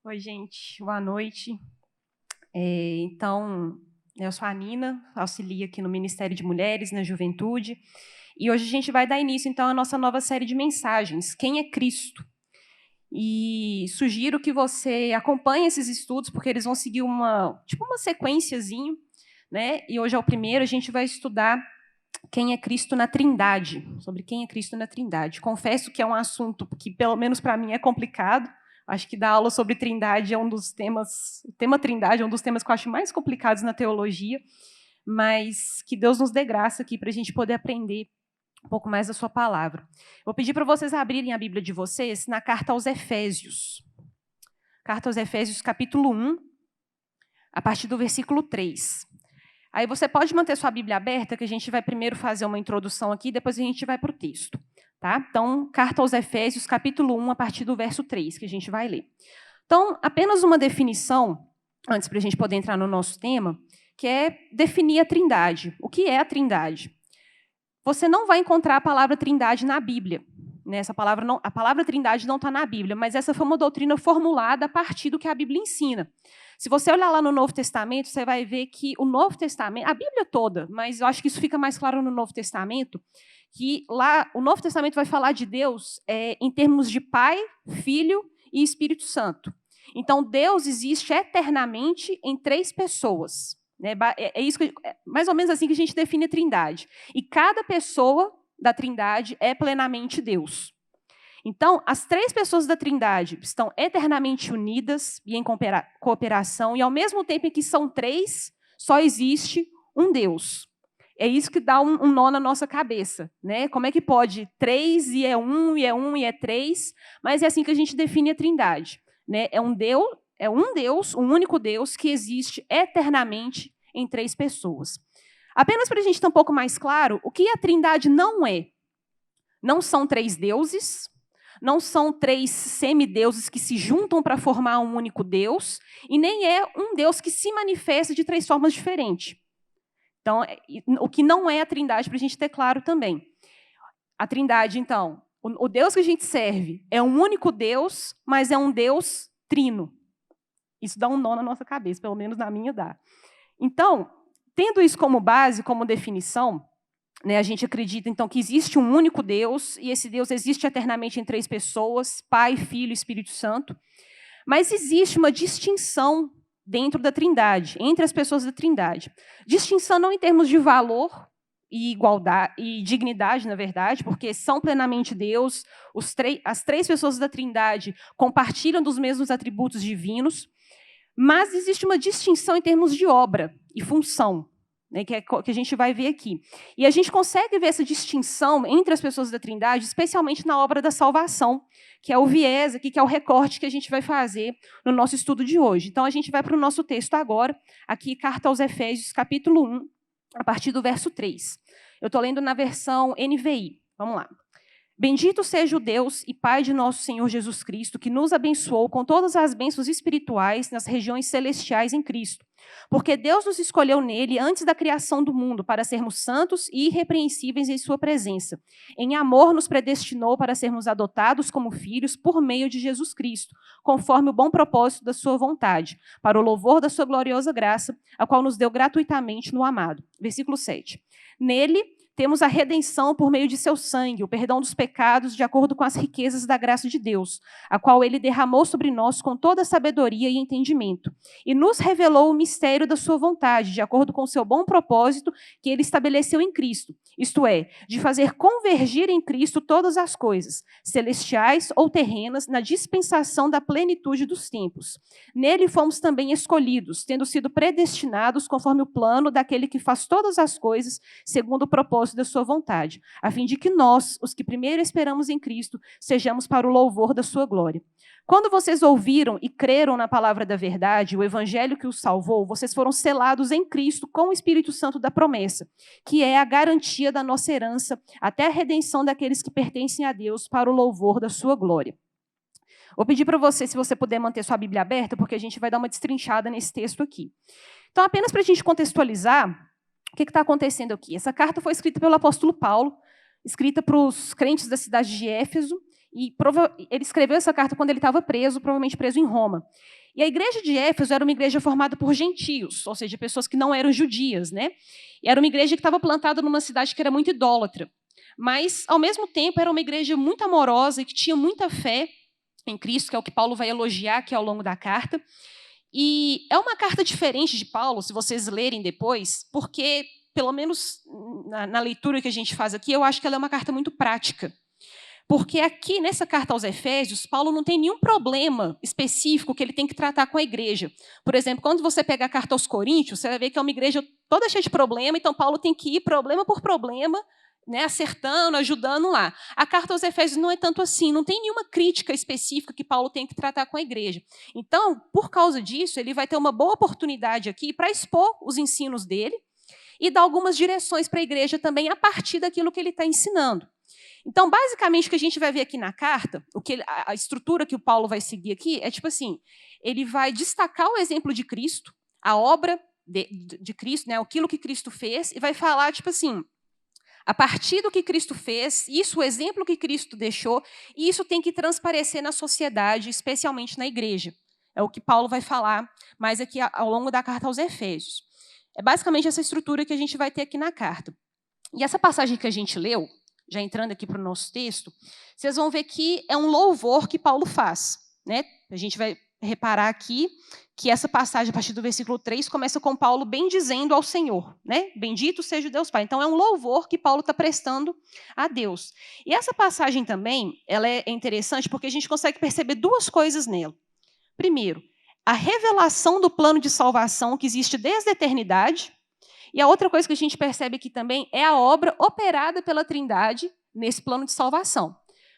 Oi, gente, boa noite. Eu sou a Nina, auxilio aqui no Ministério de Mulheres, na Juventude, e hoje a gente vai dar início, então, à nossa nova série de mensagens, Quem é Cristo? E sugiro que você acompanhe esses estudos, porque eles vão seguir uma sequenciazinho, né? E hoje é o primeiro, a gente vai estudar quem é Cristo na Trindade, sobre quem é Cristo na Trindade. Confesso que é um assunto que, pelo menos para mim, é complicado. Acho que dar aula sobre Trindade é um dos temas, o tema Trindade é um dos temas que eu acho mais complicados na teologia, mas que Deus nos dê graça aqui para a gente poder aprender um pouco mais da sua palavra. Vou pedir para vocês abrirem a Bíblia de vocês na carta aos Efésios. Carta aos Efésios, capítulo 1, a partir do versículo 3. Aí você pode manter sua Bíblia aberta, que a gente vai primeiro fazer uma introdução aqui, depois a gente vai para o texto. Tá? Então, carta aos Efésios, capítulo 1, a partir do verso 3, que a gente vai ler. Então, apenas uma definição, antes para a gente poder entrar no nosso tema, que é definir a Trindade. O que é a Trindade? Você não vai encontrar a palavra Trindade na Bíblia. Né? A palavra Trindade não está na Bíblia, mas essa foi uma doutrina formulada a partir do que a Bíblia ensina. Se você olhar lá no Novo Testamento, você vai ver que o Novo Testamento, a Bíblia toda, mas eu acho que isso fica mais claro no Novo Testamento, que lá o Novo Testamento vai falar de Deus em termos de Pai, Filho e Espírito Santo. Então, Deus existe eternamente em três pessoas. Né? Mais ou menos assim que a gente define a Trindade. E cada pessoa da Trindade é plenamente Deus. Então, as três pessoas da Trindade estão eternamente unidas e em cooperação, e ao mesmo tempo em que são três, só existe um Deus. É isso que dá um nó na nossa cabeça. Né? Como é que pode três e é um, e é um, e é três? Mas é assim que a gente define a Trindade. Né? É um Deus, um único Deus, que existe eternamente em três pessoas. Apenas para a gente ter um pouco mais claro, o que a Trindade não é? Não são três deuses, não são três semideuses que se juntam para formar um único Deus, e nem é um Deus que se manifesta de três formas diferentes. Então, o que não é a Trindade, para a gente ter claro também. A Trindade, então, o Deus que a gente serve é um único Deus, mas é um Deus trino. Isso dá um nó na nossa cabeça, pelo menos na minha dá. Então, tendo isso como base, como definição, né, a gente acredita, então, que existe um único Deus, e esse Deus existe eternamente em três pessoas, Pai, Filho e Espírito Santo. Mas existe uma distinção dentro da Trindade, entre as pessoas da Trindade. Distinção não em termos de valor e igualdade e dignidade, na verdade, porque são plenamente Deus, as três pessoas da Trindade compartilham dos mesmos atributos divinos, mas existe uma distinção em termos de obra e função, né, que a gente vai ver aqui. E a gente consegue ver essa distinção entre as pessoas da Trindade, especialmente na obra da salvação, que é o viés aqui, que é o recorte que a gente vai fazer no nosso estudo de hoje. Então, a gente vai para o nosso texto agora, aqui, Carta aos Efésios, capítulo 1, a partir do verso 3. Eu estou lendo na versão NVI. Vamos lá. Bendito seja o Deus e Pai de nosso Senhor Jesus Cristo, que nos abençoou com todas as bênçãos espirituais nas regiões celestiais em Cristo. Porque Deus nos escolheu nele antes da criação do mundo para sermos santos e irrepreensíveis em sua presença. Em amor nos predestinou para sermos adotados como filhos por meio de Jesus Cristo, conforme o bom propósito da sua vontade, para o louvor da sua gloriosa graça, a qual nos deu gratuitamente no amado. Versículo 7. Nele temos a redenção por meio de seu sangue, o perdão dos pecados, de acordo com as riquezas da graça de Deus, a qual ele derramou sobre nós com toda sabedoria e entendimento, e nos revelou o mistério da sua vontade, de acordo com o seu bom propósito que ele estabeleceu em Cristo, isto é, de fazer convergir em Cristo todas as coisas, celestiais ou terrenas, na dispensação da plenitude dos tempos. Nele fomos também escolhidos, tendo sido predestinados conforme o plano daquele que faz todas as coisas, segundo o propósito da sua vontade, a fim de que nós, os que primeiro esperamos em Cristo, sejamos para o louvor da sua glória. Quando vocês ouviram e creram na palavra da verdade, o evangelho que os salvou, vocês foram selados em Cristo com o Espírito Santo da promessa, que é a garantia da nossa herança até a redenção daqueles que pertencem a Deus para o louvor da sua glória. Vou pedir para você, se você puder manter sua Bíblia aberta, porque a gente vai dar uma destrinchada nesse texto aqui. Então, apenas para a gente contextualizar, o que está acontecendo aqui? Essa carta foi escrita pelo apóstolo Paulo, escrita para os crentes da cidade de Éfeso, e ele escreveu essa carta quando ele estava preso, provavelmente preso em Roma. E a igreja de Éfeso era uma igreja formada por gentios, ou seja, pessoas que não eram judias, né? E era uma igreja que estava plantada numa cidade que era muito idólatra. Mas, ao mesmo tempo, era uma igreja muito amorosa e que tinha muita fé em Cristo, que é o que Paulo vai elogiar aqui ao longo da carta. E é uma carta diferente de Paulo, se vocês lerem depois, porque, pelo menos na leitura que a gente faz aqui, eu acho que ela é uma carta muito prática. Porque aqui, nessa carta aos Efésios, Paulo não tem nenhum problema específico que ele tem que tratar com a igreja. Por exemplo, quando você pega a carta aos Coríntios, você vai ver que é uma igreja toda cheia de problema, então Paulo tem que ir problema por problema, né, acertando, ajudando lá. A carta aos Efésios não é tanto assim, não tem nenhuma crítica específica que Paulo tem que tratar com a igreja. Então, por causa disso, ele vai ter uma boa oportunidade aqui para expor os ensinos dele e dar algumas direções para a igreja também a partir daquilo que ele está ensinando. Então, basicamente, o que a gente vai ver aqui na carta, a estrutura que o Paulo vai seguir aqui, é tipo assim, ele vai destacar o exemplo de Cristo, a obra de Cristo, né, aquilo que Cristo fez, e vai falar, tipo assim, a partir do que Cristo fez, isso, o exemplo que Cristo deixou, e isso tem que transparecer na sociedade, especialmente na igreja. É o que Paulo vai falar mais aqui ao longo da carta aos Efésios. É basicamente essa estrutura que a gente vai ter aqui na carta. E essa passagem que a gente leu, já entrando aqui para o nosso texto, vocês vão ver que é um louvor que Paulo faz, né? A gente vai reparar aqui que essa passagem, a partir do versículo 3, começa com Paulo bendizendo ao Senhor, né? Bendito seja o Deus Pai. Então, é um louvor que Paulo está prestando a Deus. E essa passagem também, ela é interessante porque a gente consegue perceber duas coisas nela. Primeiro, a revelação do plano de salvação que existe desde a eternidade. E a outra coisa que a gente percebe aqui também é a obra operada pela Trindade nesse plano de salvação.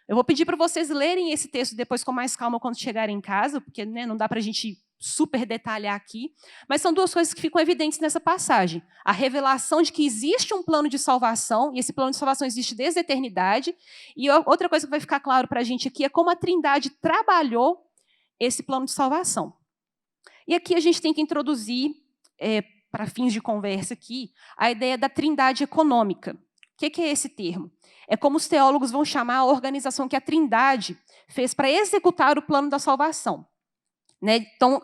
Eu vou pedir para vocês lerem esse texto depois com mais calma quando chegarem em casa, porque, né, não dá para a gente super detalhar aqui, mas são duas coisas que ficam evidentes nessa passagem. A revelação de que existe um plano de salvação, e esse plano de salvação existe desde a eternidade, e outra coisa que vai ficar claro para a gente aqui é como a Trindade trabalhou esse plano de salvação. E aqui a gente tem que introduzir, para fins de conversa aqui, a ideia da Trindade econômica. O que é esse termo? É como os teólogos vão chamar a organização que a Trindade fez para executar o plano da salvação. Né? Então,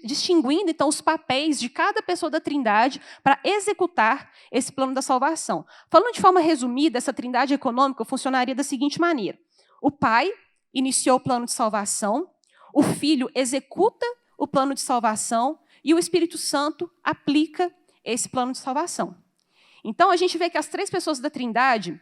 distinguindo então, os papéis de cada pessoa da Trindade para executar esse plano da salvação. Falando de forma resumida, essa Trindade econômica funcionaria da seguinte maneira. O Pai iniciou o plano de salvação, o Filho executa o plano de salvação e o Espírito Santo aplica esse plano de salvação. Então, a gente vê que as três pessoas da Trindade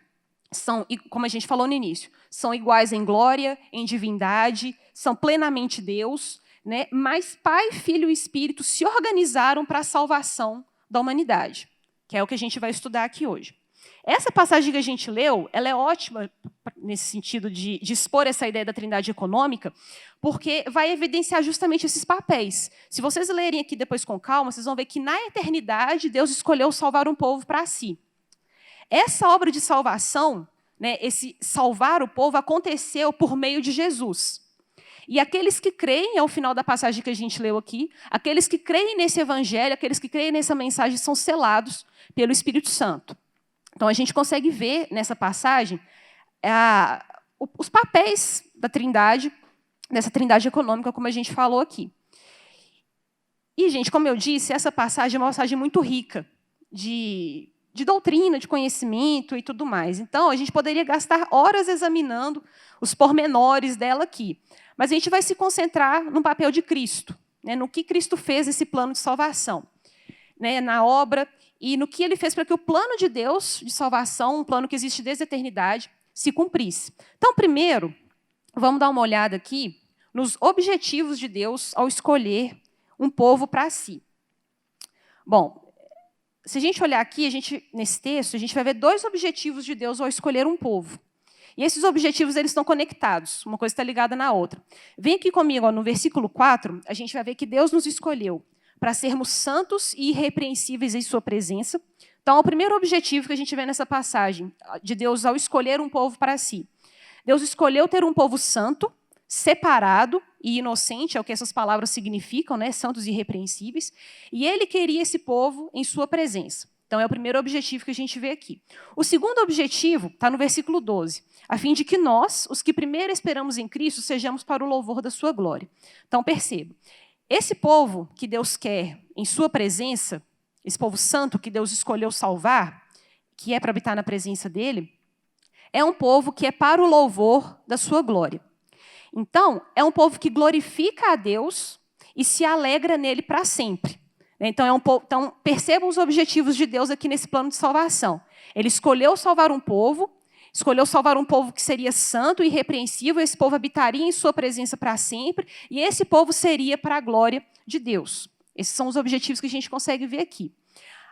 são, como a gente falou no início, são iguais em glória, em divindade, são plenamente Deus, né? Mas Pai, Filho e Espírito se organizaram para a salvação da humanidade, que é o que a gente vai estudar aqui hoje. Essa passagem que a gente leu, ela é ótima nesse sentido de expor essa ideia da Trindade econômica, porque vai evidenciar justamente esses papéis. Se vocês lerem aqui depois com calma, vocês vão ver que na eternidade Deus escolheu salvar um povo para si. Essa obra de salvação, né, esse salvar o povo, aconteceu por meio de Jesus. E aqueles que creem, ao final da passagem que a gente leu aqui, aqueles que creem nesse evangelho, aqueles que creem nessa mensagem, são selados pelo Espírito Santo. Então, a gente consegue ver nessa passagem os papéis da Trindade, dessa Trindade econômica, como a gente falou aqui. E, gente, como eu disse, essa passagem é uma passagem muito rica de doutrina, de conhecimento e tudo mais. Então, a gente poderia gastar horas examinando os pormenores dela aqui. Mas a gente vai se concentrar no papel de Cristo, né, no que Cristo fez esse plano de salvação, né, na obra e no que ele fez para que o plano de Deus de salvação, um plano que existe desde a eternidade, se cumprisse. Então, primeiro, vamos dar uma olhada aqui nos objetivos de Deus ao escolher um povo para si. Bom, se a gente olhar aqui, nesse texto, a gente vai ver dois objetivos de Deus ao escolher um povo. E esses objetivos eles estão conectados, uma coisa está ligada na outra. Vem aqui comigo, no versículo 4, a gente vai ver que Deus nos escolheu para sermos santos e irrepreensíveis em sua presença. Então, é o primeiro objetivo que a gente vê nessa passagem, de Deus ao escolher um povo para si. Deus escolheu ter um povo santo, separado e inocente, é o que essas palavras significam, né? Santos e irrepreensíveis, e ele queria esse povo em sua presença. Então, é o primeiro objetivo que a gente vê aqui. O segundo objetivo está no versículo 12, a fim de que nós, os que primeiro esperamos em Cristo, sejamos para o louvor da sua glória. Então, perceba, esse povo que Deus quer em sua presença, esse povo santo que Deus escolheu salvar, que é para habitar na presença dele, é um povo que é para o louvor da sua glória. Então, é um povo que glorifica a Deus e se alegra nele para sempre. Então, então, percebam os objetivos de Deus aqui nesse plano de salvação. Ele escolheu salvar um povo que seria santo e irrepreensível, esse povo habitaria em sua presença para sempre, e esse povo seria para a glória de Deus. Esses são os objetivos que a gente consegue ver aqui.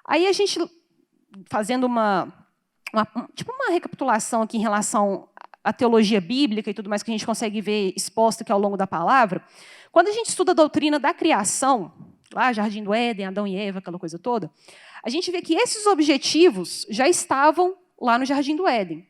Aí a gente, fazendo uma recapitulação aqui em relação à teologia bíblica e tudo mais que a gente consegue ver exposta aqui ao longo da palavra, quando a gente estuda a doutrina da criação, lá, Jardim do Éden, Adão e Eva, aquela coisa toda, a gente vê que esses objetivos já estavam lá no Jardim do Éden.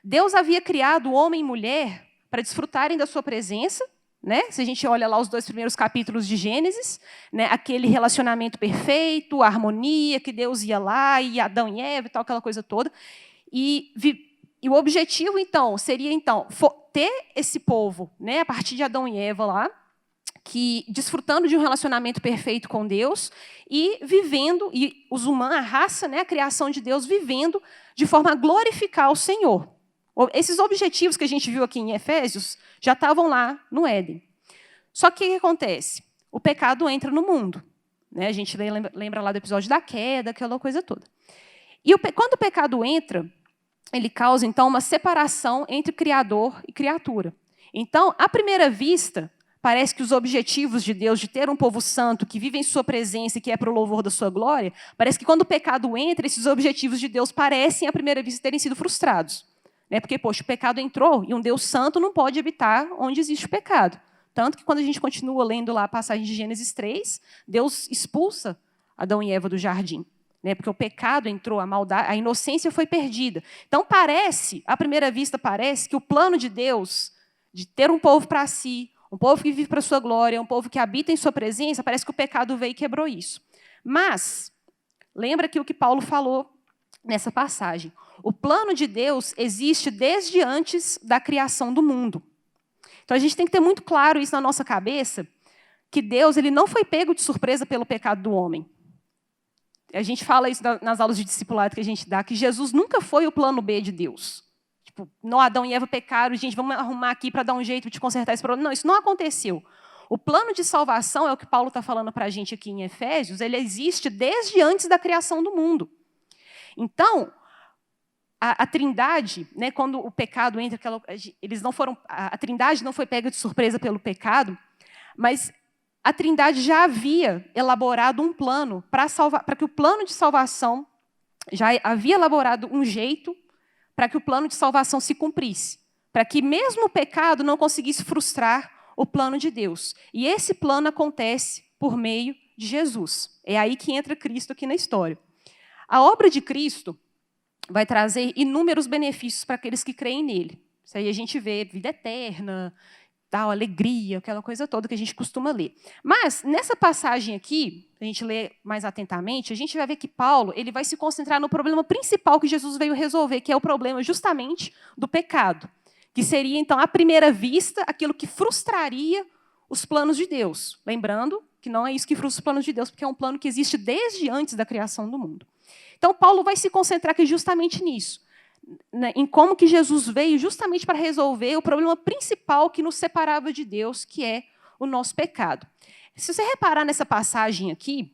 Deus havia criado o homem e mulher para desfrutarem da sua presença, né? Se a gente olha lá os 2 primeiros capítulos de Gênesis, né? Aquele relacionamento perfeito, a harmonia, que Deus ia lá, e Adão e Eva e tal, aquela coisa toda. E o objetivo, então, seria ter esse povo, né? A partir de Adão e Eva lá, que desfrutando de um relacionamento perfeito com Deus e vivendo, e os humanos, a raça, né, a criação de Deus, vivendo de forma a glorificar o Senhor. Esses objetivos que a gente viu aqui em Efésios já estavam lá no Éden. Só que o que acontece? O pecado entra no mundo. Né? A gente lembra lá do episódio da queda, aquela coisa toda. E quando o pecado entra, ele causa, então, uma separação entre Criador e criatura. Então, à primeira vista, parece que os objetivos de Deus de ter um povo santo que vive em sua presença e que é para o louvor da sua glória, parece que quando o pecado entra, esses objetivos de Deus parecem, à primeira vista, terem sido frustrados. Porque, poxa, o pecado entrou e um Deus santo não pode habitar onde existe o pecado. Tanto que, quando a gente continua lendo lá a passagem de Gênesis 3, Deus expulsa Adão e Eva do jardim. Porque o pecado entrou, a maldade, a inocência foi perdida. Então, à primeira vista, parece que o plano de Deus de ter um povo para si, um povo que vive para a sua glória, um povo que habita em sua presença, parece que o pecado veio e quebrou isso. Mas, lembra que o que Paulo falou nessa passagem. O plano de Deus existe desde antes da criação do mundo. Então, a gente tem que ter muito claro isso na nossa cabeça, que Deus ele não foi pego de surpresa pelo pecado do homem. A gente fala isso nas aulas de discipulado que a gente dá, que Jesus nunca foi o plano B de Deus. Tipo, Adão e Eva pecaram, gente, vamos arrumar aqui para dar um jeito de consertar esse problema. Não, isso não aconteceu. O plano de salvação, é o que Paulo está falando para a gente aqui em Efésios, ele existe desde antes da criação do mundo. Então, a Trindade, né, quando o pecado entra, a Trindade não foi pega de surpresa pelo pecado, mas a Trindade já havia elaborado um plano para que o plano de salvação, já havia elaborado um jeito para que o plano de salvação se cumprisse, para que mesmo o pecado não conseguisse frustrar o plano de Deus. E esse plano acontece por meio de Jesus. É aí que entra Cristo aqui na história. A obra de Cristo vai trazer inúmeros benefícios para aqueles que creem nele. Isso aí a gente vê vida eterna, tal, alegria, aquela coisa toda que a gente costuma ler. Mas, nessa passagem aqui, a gente lê mais atentamente, a gente vai ver que Paulo ele vai se concentrar no problema principal que Jesus veio resolver, que é o problema justamente do pecado, que seria, então, à primeira vista, aquilo que frustraria os planos de Deus. Lembrando que não é isso que frustra os planos de Deus, porque é um plano que existe desde antes da criação do mundo. Então, Paulo vai se concentrar aqui justamente nisso, em como que Jesus veio justamente para resolver o problema principal que nos separava de Deus, que é o nosso pecado. Se você reparar nessa passagem aqui,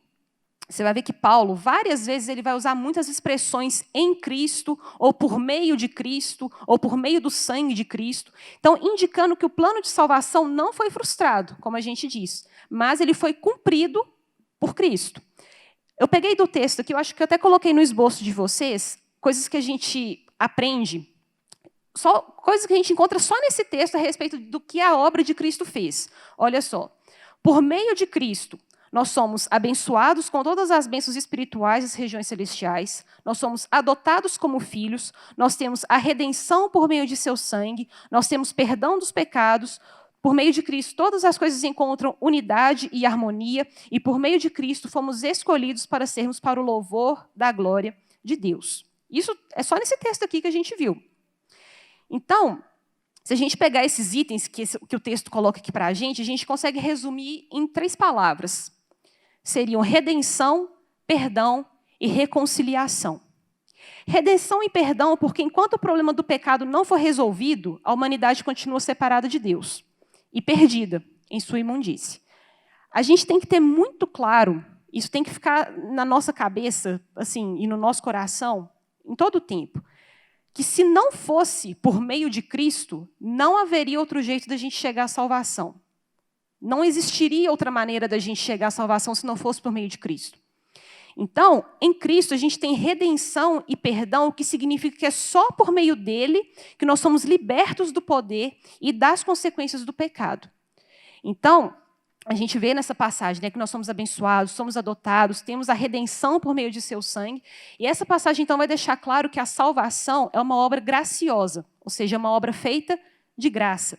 você vai ver que Paulo, várias vezes, ele vai usar muitas expressões em Cristo, ou por meio de Cristo, ou por meio do sangue de Cristo. Então, indicando que o plano de salvação não foi frustrado, como a gente diz, mas ele foi cumprido por Cristo. Eu peguei do texto aqui, eu acho que eu até coloquei no esboço de vocês, coisas que a gente aprende, coisas que a gente encontra só nesse texto a respeito do que a obra de Cristo fez. Olha só, por meio de Cristo, nós somos abençoados com todas as bênçãos espirituais das regiões celestiais, nós somos adotados como filhos, nós temos a redenção por meio de seu sangue, nós temos perdão dos pecados, Por meio de Cristo, todas as coisas encontram unidade e harmonia, e por meio de Cristo fomos escolhidos para sermos para o louvor da glória de Deus. Isso é só nesse texto aqui que a gente viu. Então, se a gente pegar esses itens que o texto coloca aqui para a gente consegue resumir em 3 palavras. Seriam redenção, perdão e reconciliação. Redenção e perdão, porque enquanto o problema do pecado não for resolvido, a humanidade continua separada de Deus e perdida em sua imundície. A gente tem que ter muito claro, isso tem que ficar na nossa cabeça, assim, e no nosso coração, em todo o tempo, que se não fosse por meio de Cristo, não haveria outro jeito da gente chegar à salvação. Não existiria outra maneira da gente chegar à salvação se não fosse por meio de Cristo. Então, em Cristo, a gente tem redenção e perdão, o que significa que é só por meio dele que nós somos libertos do poder e das consequências do pecado. Então, a gente vê nessa passagem, né, que nós somos abençoados, somos adotados, temos a redenção por meio de seu sangue. E essa passagem, então, vai deixar claro que a salvação é uma obra graciosa, ou seja, uma obra feita de graça.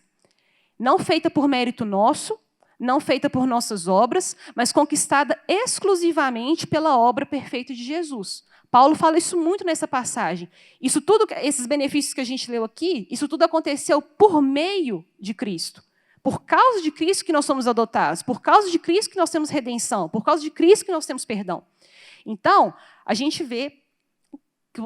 Não feita por mérito nosso, não feita por nossas obras, mas conquistada exclusivamente pela obra perfeita de Jesus. Paulo fala isso muito nessa passagem. Isso tudo, esses benefícios que a gente leu aqui, isso tudo aconteceu por meio de Cristo. Por causa de Cristo que nós somos adotados, por causa de Cristo que nós temos redenção, por causa de Cristo que nós temos perdão. Então, a gente vê que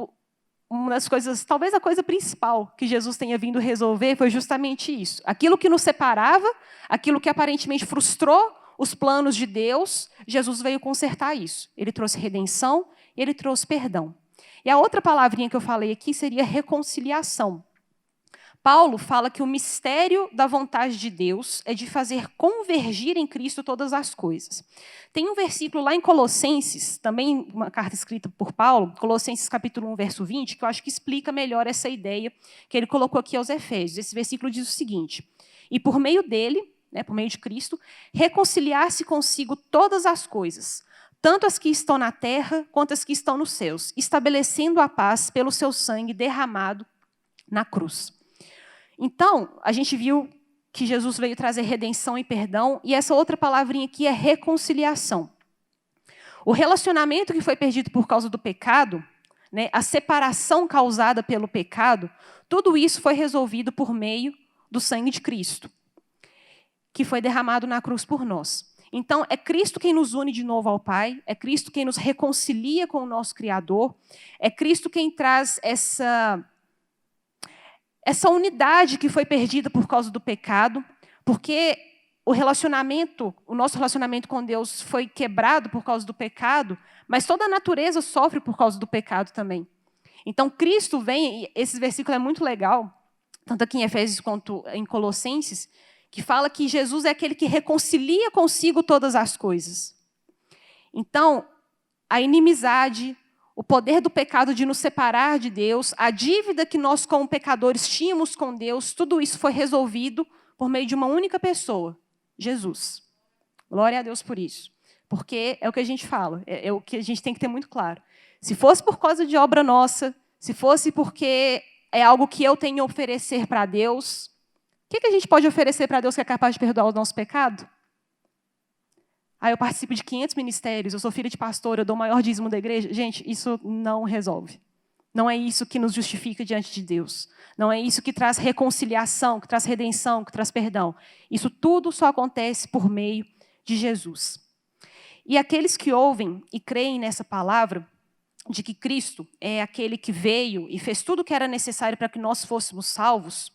uma das coisas, talvez a coisa principal que Jesus tenha vindo resolver foi justamente isso. Aquilo que nos separava, aquilo que aparentemente frustrou os planos de Deus, Jesus veio consertar isso. Ele trouxe redenção e ele trouxe perdão. E a outra palavrinha que eu falei aqui seria reconciliação. Paulo fala que o mistério da vontade de Deus é de fazer convergir em Cristo todas as coisas. Tem um versículo lá em Colossenses, também uma carta escrita por Paulo, Colossenses capítulo 1, verso 20, que eu acho que explica melhor essa ideia que ele colocou aqui aos Efésios. Esse versículo diz o seguinte: e por meio dele, né, por meio de Cristo, reconciliar-se consigo todas as coisas, tanto as que estão na terra quanto as que estão nos céus, estabelecendo a paz pelo seu sangue derramado na cruz. Então, a gente viu que Jesus veio trazer redenção e perdão, e essa outra palavrinha aqui é reconciliação. O relacionamento que foi perdido por causa do pecado, né, a separação causada pelo pecado, tudo isso foi resolvido por meio do sangue de Cristo, que foi derramado na cruz por nós. Então, é Cristo quem nos une de novo ao Pai, é Cristo quem nos reconcilia com o nosso Criador, é Cristo quem traz essa unidade que foi perdida por causa do pecado, porque o nosso relacionamento com Deus foi quebrado por causa do pecado, mas toda a natureza sofre por causa do pecado também. Então, Cristo vem, e esse versículo é muito legal, tanto aqui em Efésios quanto em Colossenses, que fala que Jesus é aquele que reconcilia consigo todas as coisas. Então, a inimizade, o poder do pecado de nos separar de Deus, a dívida que nós, como pecadores, tínhamos com Deus, tudo isso foi resolvido por meio de uma única pessoa, Jesus. Glória a Deus por isso. Porque é o que a gente fala, é o que a gente tem que ter muito claro. Se fosse por causa de obra nossa, se fosse porque é algo que eu tenho a oferecer para Deus, o que a gente pode oferecer para Deus que é capaz de perdoar o nosso pecado? Eu participo de 500 ministérios, eu sou filha de pastor, eu dou o maior dízimo da igreja. Gente, isso não resolve. Não é isso que nos justifica diante de Deus. Não é isso que traz reconciliação, que traz redenção, que traz perdão. Isso tudo só acontece por meio de Jesus. E aqueles que ouvem e creem nessa palavra, de que Cristo é aquele que veio e fez tudo o que era necessário para que nós fôssemos salvos,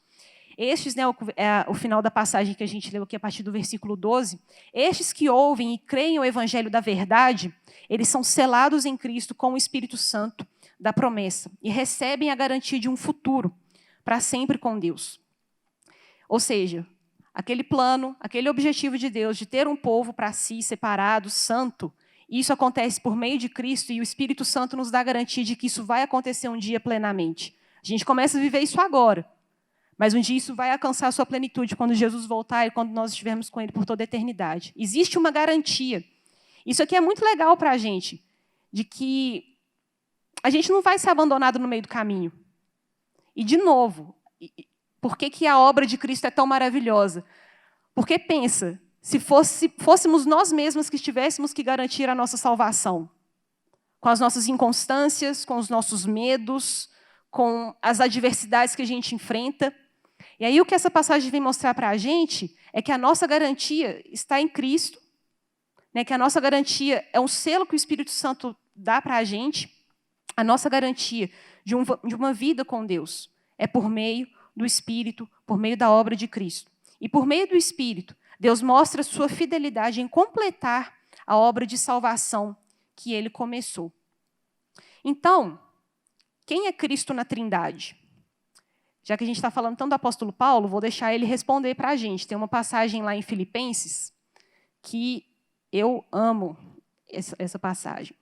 estes, né, o final da passagem que a gente leu aqui a partir do versículo 12, estes que ouvem e creem o evangelho da verdade, eles são selados em Cristo com o Espírito Santo da promessa e recebem a garantia de um futuro para sempre com Deus. Ou seja, aquele plano, aquele objetivo de Deus de ter um povo para si, separado, santo, isso acontece por meio de Cristo e o Espírito Santo nos dá a garantia de que isso vai acontecer um dia plenamente. A gente começa a viver isso agora. Mas um dia isso vai alcançar a sua plenitude quando Jesus voltar e quando nós estivermos com Ele por toda a eternidade. Existe uma garantia. Isso aqui é muito legal para a gente, de que a gente não vai ser abandonado no meio do caminho. E, de novo, por que a obra de Cristo é tão maravilhosa? Porque pensa, se fôssemos nós mesmos que tivéssemos que garantir a nossa salvação, com as nossas inconstâncias, com os nossos medos, com as adversidades que a gente enfrenta. E aí o que essa passagem vem mostrar para a gente é que a nossa garantia está em Cristo, né, que a nossa garantia é um selo que o Espírito Santo dá para a gente, a nossa garantia de uma vida com Deus é por meio do Espírito, por meio da obra de Cristo. E por meio do Espírito, Deus mostra sua fidelidade em completar a obra de salvação que ele começou. Então, quem é Cristo na Trindade? Já que a gente está falando tanto do apóstolo Paulo, vou deixar ele responder para a gente. Tem uma passagem lá em Filipenses que eu amo essa passagem.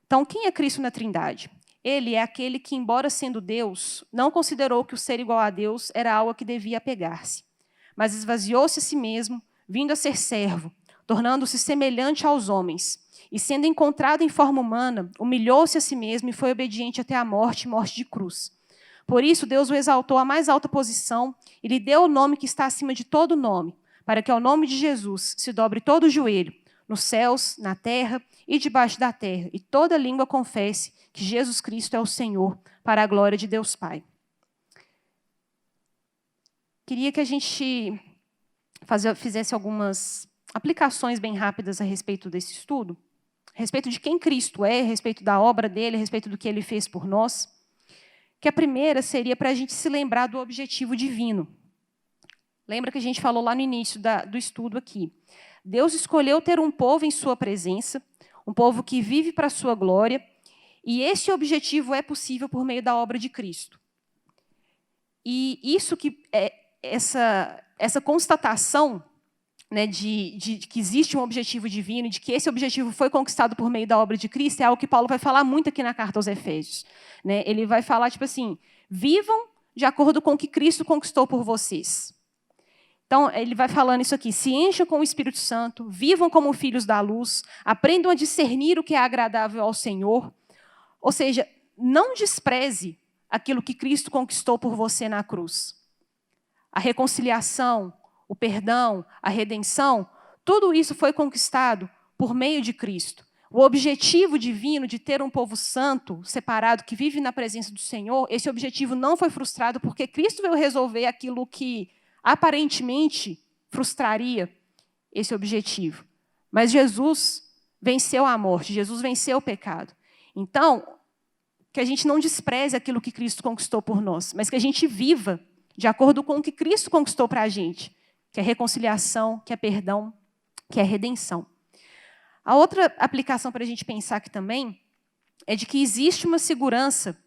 Então, quem é Cristo na Trindade? Ele é aquele que, embora sendo Deus, não considerou que o ser igual a Deus era algo a que devia apegar-se, mas esvaziou-se a si mesmo, vindo a ser servo, tornando-se semelhante aos homens. E, sendo encontrado em forma humana, humilhou-se a si mesmo e foi obediente até a morte de cruz. Por isso, Deus o exaltou à mais alta posição e lhe deu o nome que está acima de todo nome, para que ao nome de Jesus se dobre todo o joelho, nos céus, na terra e debaixo da terra, e toda língua confesse que Jesus Cristo é o Senhor, para a glória de Deus Pai. Queria que a gente fizesse algumas aplicações bem rápidas a respeito desse estudo, a respeito de quem Cristo é, a respeito da obra dele, a respeito do que ele fez por nós. Que a primeira seria para a gente se lembrar do objetivo divino. Lembra que a gente falou lá no início do estudo aqui. Deus escolheu ter um povo em sua presença, um povo que vive para a sua glória, e esse objetivo é possível por meio da obra de Cristo. E isso que essa constatação, né, de que existe um objetivo divino, de que esse objetivo foi conquistado por meio da obra de Cristo, é algo que Paulo vai falar muito aqui na carta aos Efésios. Né? Ele vai falar, tipo assim, vivam de acordo com o que Cristo conquistou por vocês. Então, ele vai falando isso aqui, se encham com o Espírito Santo, vivam como filhos da luz, aprendam a discernir o que é agradável ao Senhor. Ou seja, não despreze aquilo que Cristo conquistou por você na cruz. A reconciliação, o perdão, a redenção, tudo isso foi conquistado por meio de Cristo. O objetivo divino de ter um povo santo, separado, que vive na presença do Senhor, esse objetivo não foi frustrado porque Cristo veio resolver aquilo que aparentemente frustraria esse objetivo. Mas Jesus venceu a morte, Jesus venceu o pecado. Então, que a gente não despreze aquilo que Cristo conquistou por nós, mas que a gente viva de acordo com o que Cristo conquistou para a gente, que é reconciliação, que é perdão, que é redenção. A outra aplicação para a gente pensar aqui também é de que existe uma segurança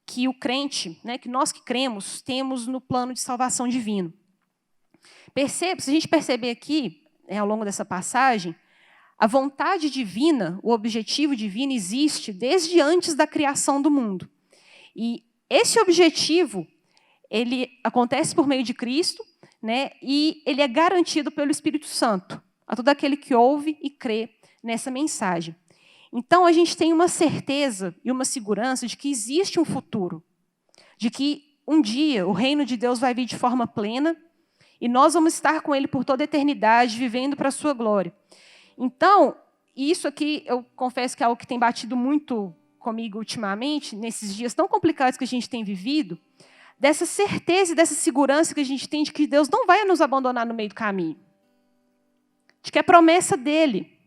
que o crente, né, que nós que cremos, temos no plano de salvação divino. Se a gente perceber aqui, ao longo dessa passagem, a vontade divina, o objetivo divino existe desde antes da criação do mundo. E esse objetivo, ele acontece por meio de Cristo, né, e ele é garantido pelo Espírito Santo, a todo aquele que ouve e crê nessa mensagem. Então, a gente tem uma certeza e uma segurança de que existe um futuro, de que um dia o reino de Deus vai vir de forma plena e nós vamos estar com ele por toda a eternidade, vivendo para a sua glória. Então, isso aqui, eu confesso que é algo que tem batido muito comigo ultimamente, nesses dias tão complicados que a gente tem vivido, dessa certeza e dessa segurança que a gente tem de que Deus não vai nos abandonar no meio do caminho, de que é promessa dele.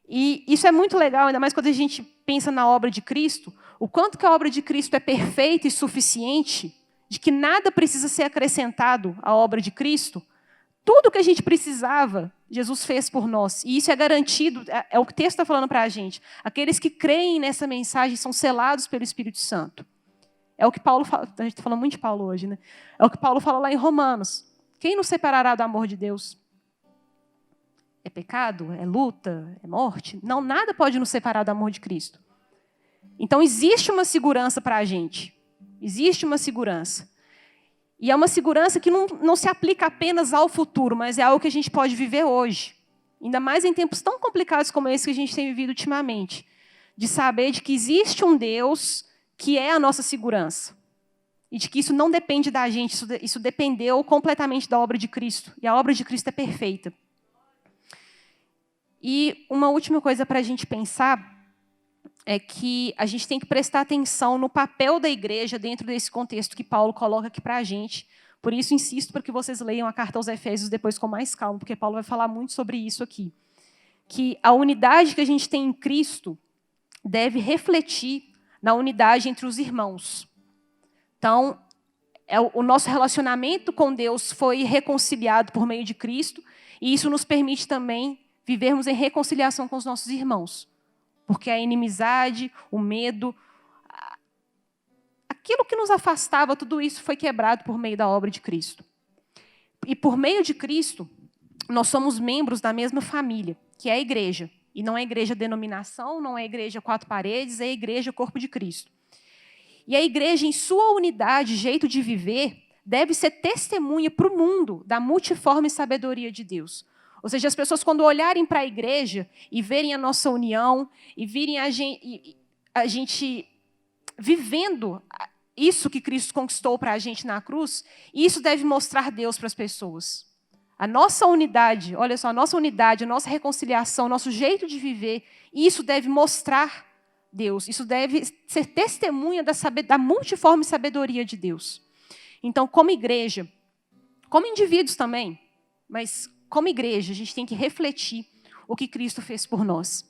E isso é muito legal, ainda mais quando a gente pensa na obra de Cristo, o quanto que a obra de Cristo é perfeita e suficiente, de que nada precisa ser acrescentado à obra de Cristo. Tudo que a gente precisava, Jesus fez por nós. E isso é garantido, é o que o texto está falando para a gente. Aqueles que creem nessa mensagem são selados pelo Espírito Santo. É o que Paulo fala, a gente está falando muito de Paulo hoje, né? É o que Paulo fala lá em Romanos. Quem nos separará do amor de Deus? É pecado? É luta? É morte? Não, nada pode nos separar do amor de Cristo. Então, existe uma segurança para a gente. Existe uma segurança. E é uma segurança que não se aplica apenas ao futuro, mas é algo que a gente pode viver hoje. Ainda mais em tempos tão complicados como esse que a gente tem vivido ultimamente. De saber de que existe um Deus que é a nossa segurança. e de que isso não depende da gente, isso dependeu completamente da obra de Cristo. E a obra de Cristo é perfeita. E uma última coisa para a gente pensar é que a gente tem que prestar atenção no papel da igreja dentro desse contexto que Paulo coloca aqui para a gente. Por isso, insisto para que vocês leiam a carta aos Efésios depois com mais calma, porque Paulo vai falar muito sobre isso aqui. Que a unidade que a gente tem em Cristo deve refletir na unidade entre os irmãos. Então, o nosso relacionamento com Deus foi reconciliado por meio de Cristo, e isso nos permite também vivermos em reconciliação com os nossos irmãos. Porque a inimizade, o medo, aquilo que nos afastava, tudo isso foi quebrado por meio da obra de Cristo. E por meio de Cristo, nós somos membros da mesma família, que é a igreja. E não é igreja denominação, não é igreja quatro paredes, é a igreja corpo de Cristo. E a igreja, em sua unidade, jeito de viver, deve ser testemunha para o mundo da multiforme sabedoria de Deus. Ou seja, as pessoas, quando olharem para a igreja e verem a nossa união, e virem a gente vivendo isso que Cristo conquistou para a gente na cruz, isso deve mostrar Deus para as pessoas. A nossa unidade, olha só, a nossa unidade, a nossa reconciliação, nosso jeito de viver, isso deve mostrar Deus. Isso deve ser testemunha da multiforme sabedoria de Deus. Então, como igreja, como indivíduos também, mas como igreja, a gente tem que refletir o que Cristo fez por nós.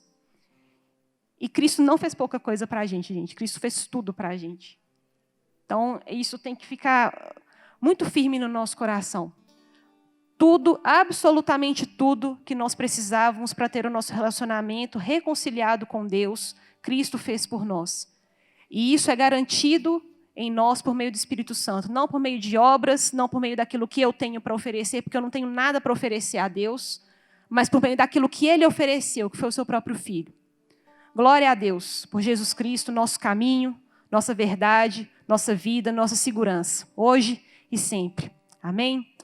E Cristo não fez pouca coisa para a gente, gente. Cristo fez tudo para a gente. Então, isso tem que ficar muito firme no nosso coração. Tudo, absolutamente tudo que nós precisávamos para ter o nosso relacionamento reconciliado com Deus, Cristo fez por nós. E isso é garantido em nós por meio do Espírito Santo. Não por meio de obras, não por meio daquilo que eu tenho para oferecer, porque eu não tenho nada para oferecer a Deus, mas por meio daquilo que Ele ofereceu, que foi o seu próprio Filho. Glória a Deus por Jesus Cristo, nosso caminho, nossa verdade, nossa vida, nossa segurança, hoje e sempre. Amém?